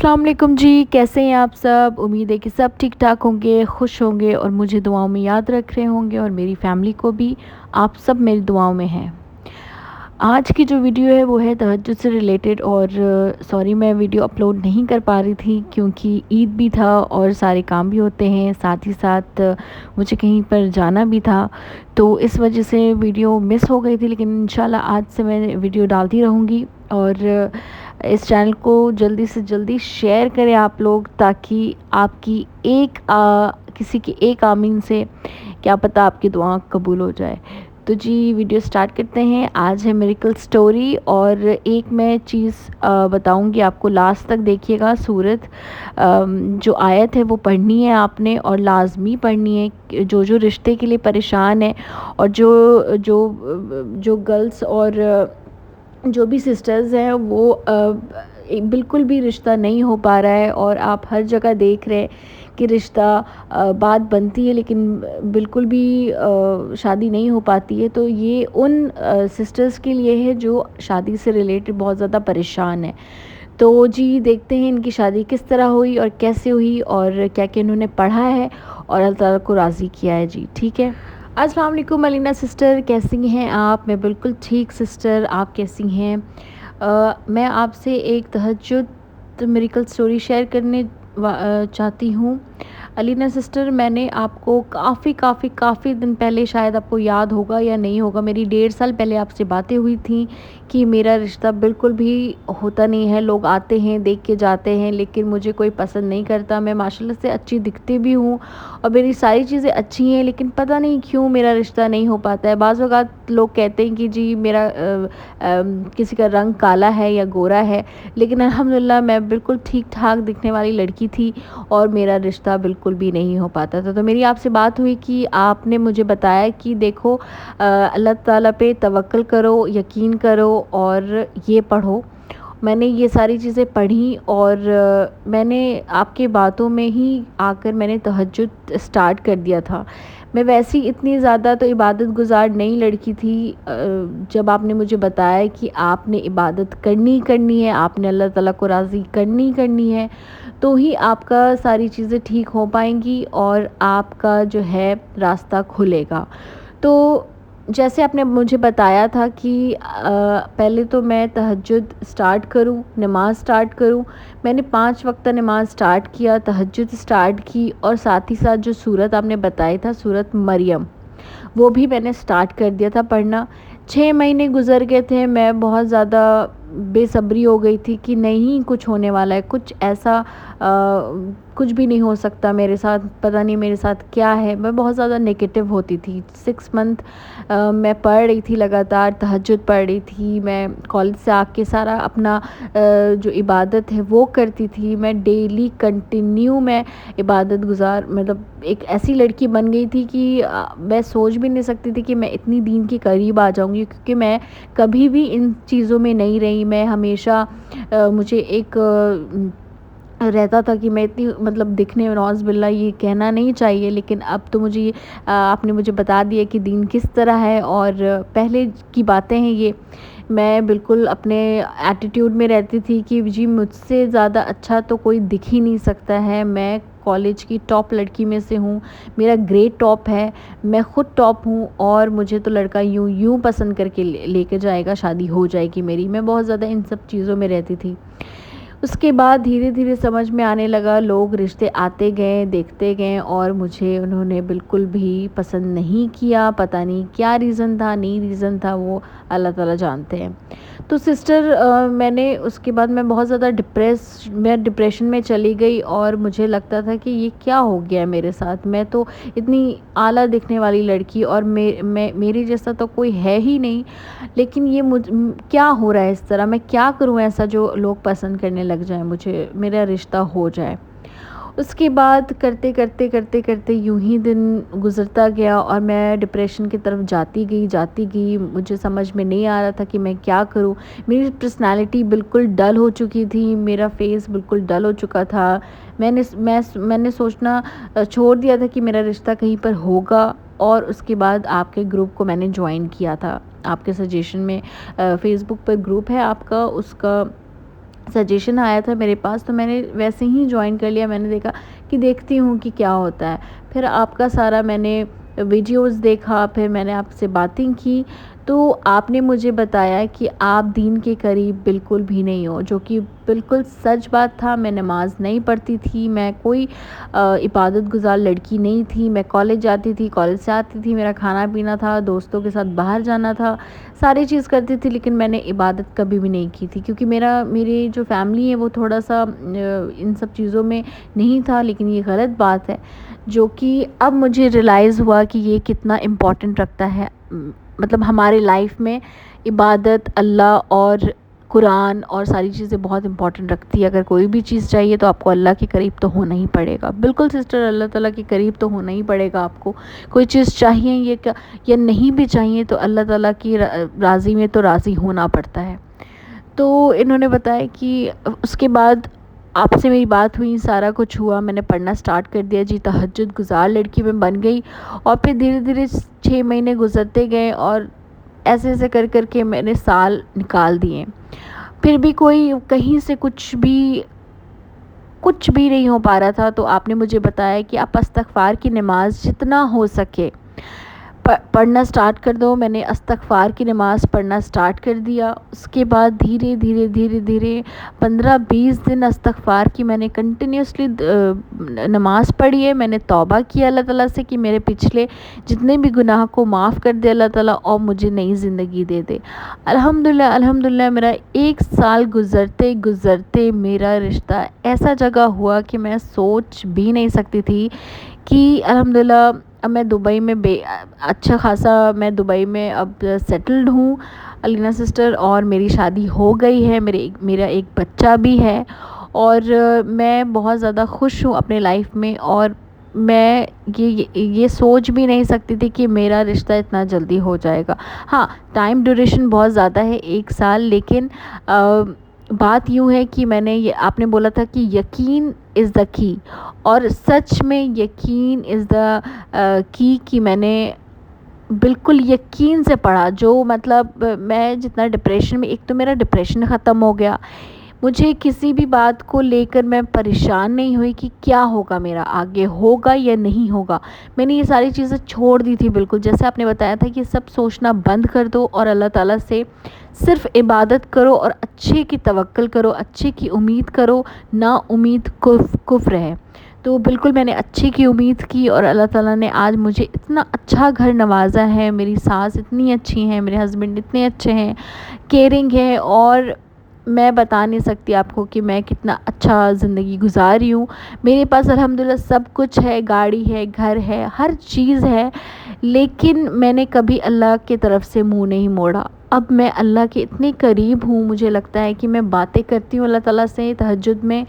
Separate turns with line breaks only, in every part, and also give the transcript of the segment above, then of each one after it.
अस्सलाम वालेकुम जी, कैसे हैं आप सब। उम्मीद है कि सब ठीक ठाक होंगे, खुश होंगे और मुझे दुआओं में याद रख रहे होंगे और मेरी फैमिली को भी। आप सब मेरी दुआओं में हैं। आज की जो वीडियो है वो है तहज्जुद से रिलेटेड और सॉरी मैं वीडियो अपलोड नहीं कर पा रही थी क्योंकि ईद भी था और सारे काम भी होते हैं, साथ ही साथ मुझे कहीं पर जाना भी था, तो इस वजह से वीडियो मिस हो गई थी। लेकिन इंशाल्लाह आज से मैं वीडियो डालती रहूँगी और इस चैनल को जल्दी से जल्दी शेयर करें आप लोग, ताकि आपकी किसी की एक आमीन से क्या पता आपकी दुआ कबूल हो जाए। तो जी वीडियो स्टार्ट करते हैं। आज है मिरेकल स्टोरी और एक मैं चीज़ बताऊंगी आपको, लास्ट तक देखिएगा। सूरत जो आयत है वो पढ़नी है आपने और लाजमी पढ़नी है। जो रिश्ते के लिए परेशान है और जो गर्ल्स और जो भी सिस्टर्स हैं वो बिल्कुल भी रिश्ता नहीं हो पा रहा है और आप हर जगह देख रहे हैं कि रिश्ता बात बनती है लेकिन बिल्कुल भी शादी नहीं हो पाती है। तो ये उन सिस्टर्स के लिए है जो शादी से रिलेटेड बहुत ज़्यादा परेशान है। तो जी देखते हैं इनकी शादी किस तरह हुई और कैसे हुई और क्या क्या इन्होंने पढ़ा है और अल्लाह ताला को राज़ी किया है। जी ठीक है। अस्सलाम वालेकुम अलीना सिस्टर, कैसी हैं आप। मैं बिल्कुल ठीक सिस्टर, आप कैसी हैं। मैं आपसे एक तहज्जुद मिरेकल स्टोरी शेयर करने चाहती हूँ। अलीना सिस्टर, मैंने आपको काफ़ी दिन पहले, शायद आपको याद होगा या नहीं होगा, मेरी 1.5 साल पहले आपसे बातें हुई थी कि मेरा रिश्ता बिल्कुल भी होता नहीं है। लोग आते हैं, देख के जाते हैं, लेकिन मुझे कोई पसंद नहीं करता। मैं माशाल्लाह से अच्छी दिखती भी हूँ और मेरी सारी चीज़ें अच्छी हैं, लेकिन पता नहीं क्यों मेरा रिश्ता नहीं हो पाता है। बाज़ वक़्त लोग कहते हैं कि जी मेरा किसी का रंग काला है या गोरा है, लेकिन अल्हम्दुलिल्लाह मैं बिल्कुल ठीक ठाक दिखने वाली लड़की थी और मेरा रिश्ता बिल्कुल भी नहीं हो पाता था। तो मेरी आपसे बात हुई कि आपने मुझे बताया कि देखो अल्लाह ताला पे तवक्ल करो, यकीन करो और ये पढ़ो। मैंने ये सारी चीज़ें पढ़ी और मैंने आपके बातों में ही आकर मैंने तहज्जुद स्टार्ट कर दिया था। मैं वैसी इतनी ज़्यादा तो इबादत गुज़ार नई लड़की थी। जब आपने मुझे बताया कि आपने इबादत करनी है, आपने अल्लाह ताला को राज़ी करनी है, तो ही आपका सारी चीज़ें ठीक हो पाएंगी और आपका जो है रास्ता खुलेगा। तो जैसे आपने मुझे बताया था कि पहले तो मैं तहज्जुद स्टार्ट करूं, नमाज़ स्टार्ट करूं। मैंने 5 वक्त नमाज़ स्टार्ट किया, तहज्जुद स्टार्ट की और साथ ही साथ जो सूरत आपने बताया था, सूरत मरियम, वो भी मैंने स्टार्ट कर दिया था पढ़ना। 6 महीने गुज़र गए थे, मैं बहुत ज़्यादा बेसब्री हो गई थी कि नहीं कुछ होने वाला है, कुछ ऐसा कुछ भी नहीं हो सकता मेरे साथ, पता नहीं मेरे साथ क्या है। मैं बहुत ज़्यादा नेगेटिव होती थी। 6 मंथ मैं पढ़ रही थी, लगातार तहज्जुद पढ़ रही थी। मैं कॉलेज से आके सारा अपना जो इबादत है वो करती थी। मैं डेली कंटिन्यू मैं इबादत गुज़ार, मतलब एक ऐसी लड़की बन गई थी कि मैं सोच भी नहीं सकती थी कि मैं इतनी दीन के करीब आ जाऊंगी, क्योंकि मैं कभी भी इन चीज़ों में नहीं रही। मैं हमेशा मुझे एक रहता था कि मैं इतनी, मतलब दिखने में, नौज़ बिल्ला ये कहना नहीं चाहिए, लेकिन अब तो मुझे आपने मुझे बता दिया कि दीन किस तरह है। और पहले की बातें हैं ये। मैं बिल्कुल अपने एटीट्यूड में रहती थी कि जी मुझसे ज़्यादा अच्छा तो कोई दिख ही नहीं सकता है। मैं कॉलेज की टॉप लड़की में से हूँ, मेरा ग्रेड टॉप है, मैं ख़ुद टॉप हूँ और मुझे तो लड़का यूं पसंद करके लेके जाएगा, शादी हो जाएगी मेरी। मैं बहुत ज़्यादा इन सब चीज़ों में रहती थी। उसके बाद धीरे धीरे समझ में आने लगा, लोग रिश्ते आते गए, देखते गए और मुझे उन्होंने बिल्कुल भी पसंद नहीं किया। पता नहीं क्या रीज़न था, नहीं रीज़न था, वो अल्लाह ताला जानते हैं। तो सिस्टर मैंने उसके बाद मैं बहुत ज़्यादा डिप्रेशन में चली गई और मुझे लगता था कि ये क्या हो गया मेरे साथ। मैं तो इतनी आला दिखने वाली लड़की और मेरे जैसा तो कोई है ही नहीं, लेकिन ये क्या हो रहा है इस तरह। मैं क्या करूं ऐसा जो लोग पसंद करने लग जाएं मुझे, मेरा रिश्ता हो जाए। उसके बाद करते यूं ही दिन गुज़रता गया और मैं डिप्रेशन की तरफ जाती गई। मुझे समझ में नहीं आ रहा था कि मैं क्या करूं। मेरी पर्सनालिटी बिल्कुल डल हो चुकी थी, मेरा फेस बिल्कुल डल हो चुका था। मैंने सोचना छोड़ दिया था कि मेरा रिश्ता कहीं पर होगा। और उसके बाद आपके ग्रुप को मैंने ज्वाइन किया था, आपके सजेशन में। फेसबुक पर ग्रुप है आपका, उसका सजेशन आया था मेरे पास, तो मैंने वैसे ही जॉइन कर लिया। मैंने देखा कि देखती हूँ कि क्या होता है। फिर आपका सारा मैंने वीडियोस देखा, फिर मैंने आपसे बातें की, तो आपने मुझे बताया कि आप दीन के करीब बिल्कुल भी नहीं हो, जो कि बिल्कुल सच बात था। मैं नमाज़ नहीं पढ़ती थी, मैं कोई इबादत गुज़ार लड़की नहीं थी। मैं कॉलेज जाती थी, कॉलेज से आती थी, मेरा खाना पीना था, दोस्तों के साथ बाहर जाना था, सारी चीज़ करती थी, लेकिन मैंने इबादत कभी भी नहीं की थी, क्योंकि मेरी जो फैमिली है वो थोड़ा सा इन सब चीज़ों में नहीं था। लेकिन ये गलत बात है, जो कि अब मुझे रियलाइज़ हुआ कि ये कितना इम्पोर्टेंट रखता है, मतलब हमारे लाइफ में इबादत, अल्लाह और कुरान और सारी चीज़ें बहुत इंपॉर्टेंट रखती है। अगर कोई भी चीज़ चाहिए तो आपको अल्लाह के करीब तो होना ही पड़ेगा। बिल्कुल सिस्टर, अल्लाह ताला के करीब तो होना ही पड़ेगा आपको। कोई चीज़ चाहिए ये क्या या नहीं भी चाहिए तो अल्लाह ताला की राज़ी में तो राज़ी होना पड़ता है। तो इन्होंने बताया कि उसके बाद आपसे मेरी बात हुई, सारा कुछ हुआ, मैंने पढ़ना स्टार्ट कर दिया जी, तहज्जुद गुज़ार लड़की मैं बन गई। और फिर धीरे धीरे 6 महीने गुजरते गए और ऐसे ऐसे कर कर के मैंने साल निकाल दिए। फिर भी कोई कहीं से कुछ भी नहीं हो पा रहा था। तो आपने मुझे बताया कि आप इस्तग़फ़ार की नमाज़ जितना हो सके पढ़ना स्टार्ट कर दो। मैंने इस्तग़फ़ार की नमाज़ पढ़ना स्टार्ट कर दिया। उसके बाद धीरे धीरे धीरे धीरे 15-20 दिन इस्तग़फ़ार की मैंने कंटिन्यूसली नमाज़ पढ़ी है। मैंने तौबा किया अल्लाह ताला से कि मेरे पिछले जितने भी गुनाह को माफ़ कर दे अल्लाह ताला, और मुझे नई ज़िंदगी दे दे। अल्हम्दुलिल्लाह अल्हम्दुलिल्लाह मेरा 1 साल गुज़रते गुज़रते मेरा रिश्ता ऐसा जगह हुआ कि मैं सोच भी नहीं सकती थी कि अल्हम्दुलिल्लाह अब मैं दुबई में अच्छा खासा मैं दुबई में अब सेटल्ड हूँ अलीना सिस्टर, और मेरी शादी हो गई है, मेरा एक बच्चा भी है, और मैं बहुत ज़्यादा खुश हूँ अपने लाइफ में। और मैं ये सोच भी नहीं सकती थी कि मेरा रिश्ता इतना जल्दी हो जाएगा। हाँ, टाइम ड्यूरेशन बहुत ज़्यादा है 1 साल, लेकिन बात यूँ है कि मैंने ये आपने बोला था कि यकीन इज़ द की, और सच में यकीन इज़ द की कि मैंने बिल्कुल यकीन से पढ़ा। जो मतलब मैं जितना डिप्रेशन में, एक तो मेरा डिप्रेशन ख़त्म हो गया, मुझे किसी भी बात को लेकर मैं परेशान नहीं हुई कि क्या होगा, मेरा आगे होगा या नहीं होगा। मैंने ये सारी चीज़ें छोड़ दी थी बिल्कुल। जैसे आपने बताया था कि सब सोचना बंद कर दो और अल्लाह ताला से सिर्फ़ इबादत करो और अच्छे की तवक्ल करो, अच्छे की उम्मीद करो, ना उम्मीद कुफ्र है। तो बिल्कुल मैंने अच्छे की उम्मीद की और अल्लाह ताला ने आज मुझे इतना अच्छा घर नवाज़ा है। मेरी सास इतनी अच्छी हैं, मेरे हस्बैंड इतने अच्छे हैं, केयरिंग है, और मैं बता नहीं सकती आपको कि मैं कितना अच्छा ज़िंदगी गुजार रही हूँ। मेरे पास अल्हम्दुलिल्लाह सब कुछ है, गाड़ी है, घर है, हर चीज़ है, लेकिन मैंने कभी अल्लाह की तरफ से मुंह नहीं मोड़ा। अब मैं अल्लाह के इतने करीब हूँ, मुझे लगता है कि मैं बातें करती हूँ अल्लाह ताला से तहज्जुद में,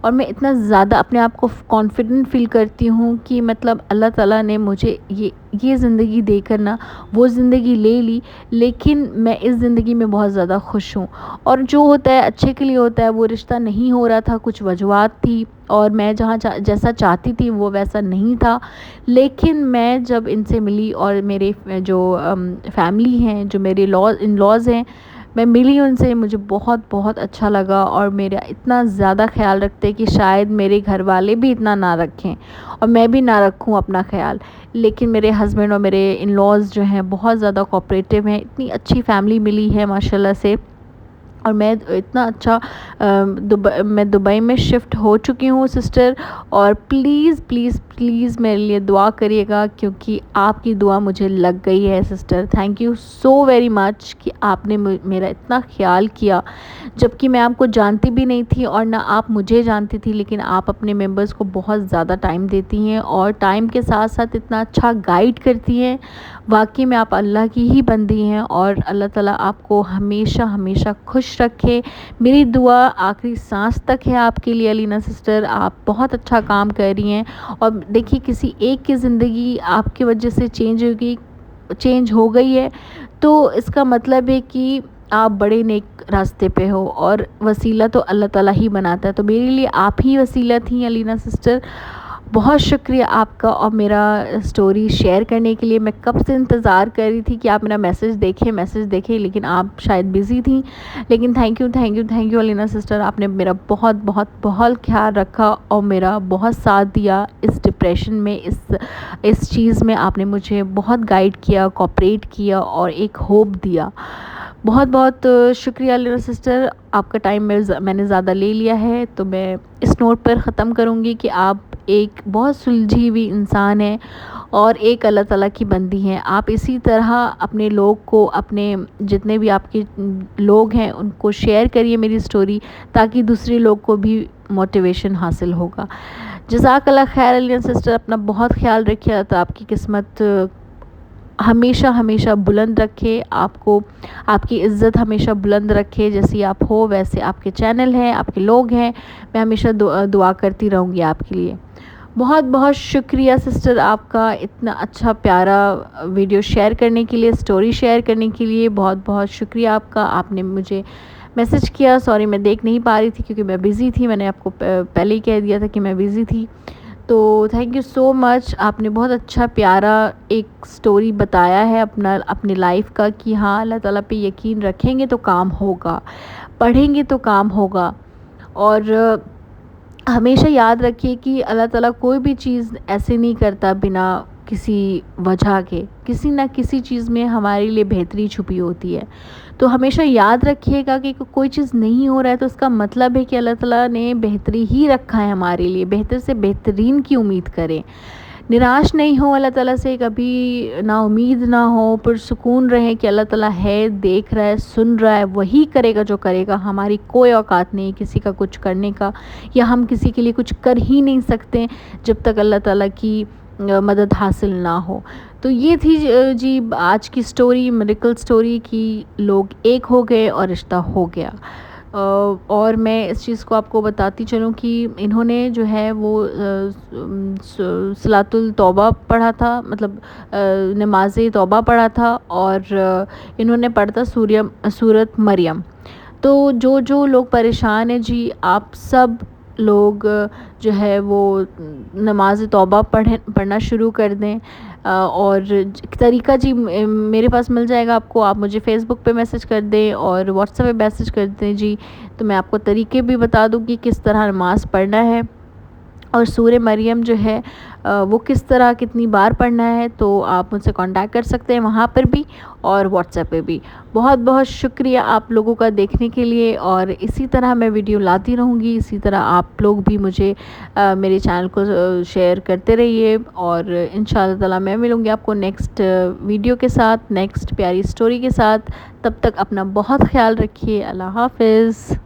और मैं इतना ज़्यादा अपने आप को कॉन्फिडेंट फ़ील करती हूँ कि मतलब अल्लाह ताला ने मुझे ये ज़िंदगी देकर ना वो ज़िंदगी ले ली, लेकिन मैं इस ज़िंदगी में बहुत ज़्यादा खुश हूँ। और जो होता है अच्छे के लिए होता है। वो रिश्ता नहीं हो रहा था, कुछ वजूहात थी, और मैं जैसा चाहती थी वो वैसा नहीं था। लेकिन मैं जब इनसे मिली और मेरे जो फैमिली हैं, जो मेरे इन लॉज़ हैं, मैं मिली उनसे, मुझे बहुत बहुत अच्छा लगा। और मेरा इतना ज़्यादा ख्याल रखते हैं कि शायद मेरे घर वाले भी इतना ना रखें और मैं भी ना रखूं अपना ख्याल। लेकिन मेरे हस्बैंड और मेरे इन लॉज़ जो हैं बहुत ज़्यादा कोऑपरेटिव हैं, इतनी अच्छी फैमिली मिली है माशाल्लाह से। और मैं इतना अच्छा मैं दुबई में शिफ्ट हो चुकी हूँ सिस्टर। और प्लीज़ प्लीज़ प्लीज़ मेरे लिए दुआ करिएगा, क्योंकि आपकी दुआ मुझे लग गई है sister. Thank you so very much कि आपने मेरा इतना ख्याल किया, जबकि मैं आपको जानती भी नहीं थी और ना आप मुझे जानती थी, लेकिन आप अपने मेंबर्स को बहुत ज़्यादा टाइम देती हैं और टाइम के साथ साथ इतना अच्छा गाइड करती हैं। वाकई में आप अल्लाह की ही बंदी हैं, और अल्लाह ताला आपको हमेशा हमेशा खुश रखे। मेरी दुआ आखिरी सांस तक है आपके लिए अलीना सिस्टर। आप बहुत अच्छा काम कर रही हैं, और देखिए किसी एक की ज़िंदगी आपकी वजह से चेंज हो गई है, तो इसका मतलब है कि आप बड़े नेक रास्ते पे हो, और वसीला तो अल्लाह ताला ही बनाता है। तो मेरे लिए आप ही वसीला थी अलीना सिस्टर, بہت شکریہ آپ کا، اور میرا اسٹوری شیئر کرنے کے لیے میں کب سے انتظار کر رہی تھی کہ آپ میرا میسیج دیکھیں، لیکن آپ شاید بزی تھیں. لیکن تھینک یو علینا سسٹر، آپ نے میرا بہت بہت بہت خیال رکھا اور میرا بہت ساتھ دیا اس ڈپریشن میں، اس چیز میں آپ نے مجھے بہت گائیڈ کیا، کوآپریٹ کیا اور ایک ہوپ دیا. بہت بہت شکریہ علینا سسٹر. آپ کا ٹائم میں نے زیادہ لے لیا ہے، تو میں اس نوٹ پر ختم کروں گی کہ آپ ایک بہت سلجھی ہوئی انسان ہیں اور ایک اللہ تعالیٰ کی بندی ہیں. آپ اسی طرح اپنے لوگ کو، اپنے جتنے بھی آپ کے لوگ ہیں ان کو شیئر کریے میری اسٹوری، تاکہ دوسرے لوگ کو بھی موٹیویشن حاصل ہوگا. جزاک اللہ خیر علینا سسٹر. اپنا بہت خیال رکھیے تو آپ کی قسمت ہمیشہ بلند رکھے، آپ کو آپ کی عزت ہمیشہ بلند رکھے. جیسی آپ ہو ویسے آپ کے چینل ہیں، آپ کے لوگ ہیں. میں ہمیشہ دعا کرتی رہوں گی آپ کے لیے. بہت بہت شکریہ سسٹر آپ کا، اتنا اچھا پیارا ویڈیو شیئر کرنے کے لیے، اسٹوری شیئر کرنے کے لیے. بہت بہت شکریہ آپ کا. آپ نے مجھے میسیج کیا، سوری میں دیکھ نہیں پا رہی تھی کیونکہ میں بزی تھی. میں نے آپ کو پہلے ہی کہہ دیا تھا کہ میں بزی تھی. تو تھینک یو سو مچ. آپ نے بہت اچھا پیارا ایک سٹوری بتایا ہے اپنی لائف کا، کہ ہاں اللہ تعالیٰ پہ یقین رکھیں گے تو کام ہوگا، پڑھیں گے تو کام ہوگا. اور ہمیشہ یاد رکھیے کہ اللہ تعالیٰ کوئی بھی چیز ایسے نہیں کرتا بنا کسی وجہ کے. کسی نہ کسی چیز میں ہمارے لیے بہتری چھپی ہوتی ہے. تو ہمیشہ یاد رکھیے گا کہ کوئی چیز نہیں ہو رہا ہے تو اس کا مطلب ہے کہ اللہ تعالیٰ نے بہتری ہی رکھا ہے ہمارے لیے. بہتر سے بہترین کی امید کریں، نراش نہیں ہو اللہ تعالیٰ سے، کبھی نا امید نہ ہو، پرسکون رہیں کہ اللہ تعالیٰ ہے، دیکھ رہا ہے، سن رہا ہے، وہی کرے گا جو کرے گا. ہماری کوئی اوقات نہیں کسی کا کچھ کرنے کا، یا ہم کسی کے لیے کچھ کر ہی نہیں سکتے جب تک اللہ تعالیٰ کی مدد حاصل نہ ہو. تو یہ تھی جی آج کی سٹوری، میریکل سٹوری کی لوگ ایک ہو گئے اور رشتہ ہو گیا. اور میں اس چیز کو آپ کو بتاتی چلوں کہ انہوں نے جو ہے وہ صلاۃ التوبہ پڑھا تھا، مطلب نماز توبہ پڑھا تھا، اور انہوں نے پڑھا تھا سورۃ مریم. تو جو لوگ پریشان ہیں جی، آپ سب لوگ جو ہے وہ نماز توبہ پڑھنا شروع کر دیں. اور طریقہ جی میرے پاس مل جائے گا آپ کو، آپ مجھے فیس بک پہ میسیج کر دیں اور واٹس ایپ پہ میسیج کر دیں جی. تو میں آپ کو طریقے بھی بتا دوں گی کس طرح نماز پڑھنا ہے، اور سورہ مریم جو ہے وہ کس طرح کتنی بار پڑھنا ہے. تو آپ مجھ سے کانٹیکٹ کر سکتے ہیں وہاں پر بھی اور واٹس ایپ پہ بھی. بہت بہت شکریہ آپ لوگوں کا دیکھنے کے لیے، اور اسی طرح میں ویڈیو لاتی رہوں گی. اسی طرح آپ لوگ بھی مجھے میرے چینل کو شیئر کرتے رہیے، اور انشاءاللہ تعالیٰ میں ملوں گی آپ کو نیکسٹ ویڈیو کے ساتھ، نیکسٹ پیاری سٹوری کے ساتھ. تب تک اپنا بہت خیال رکھیے. اللہ حافظ.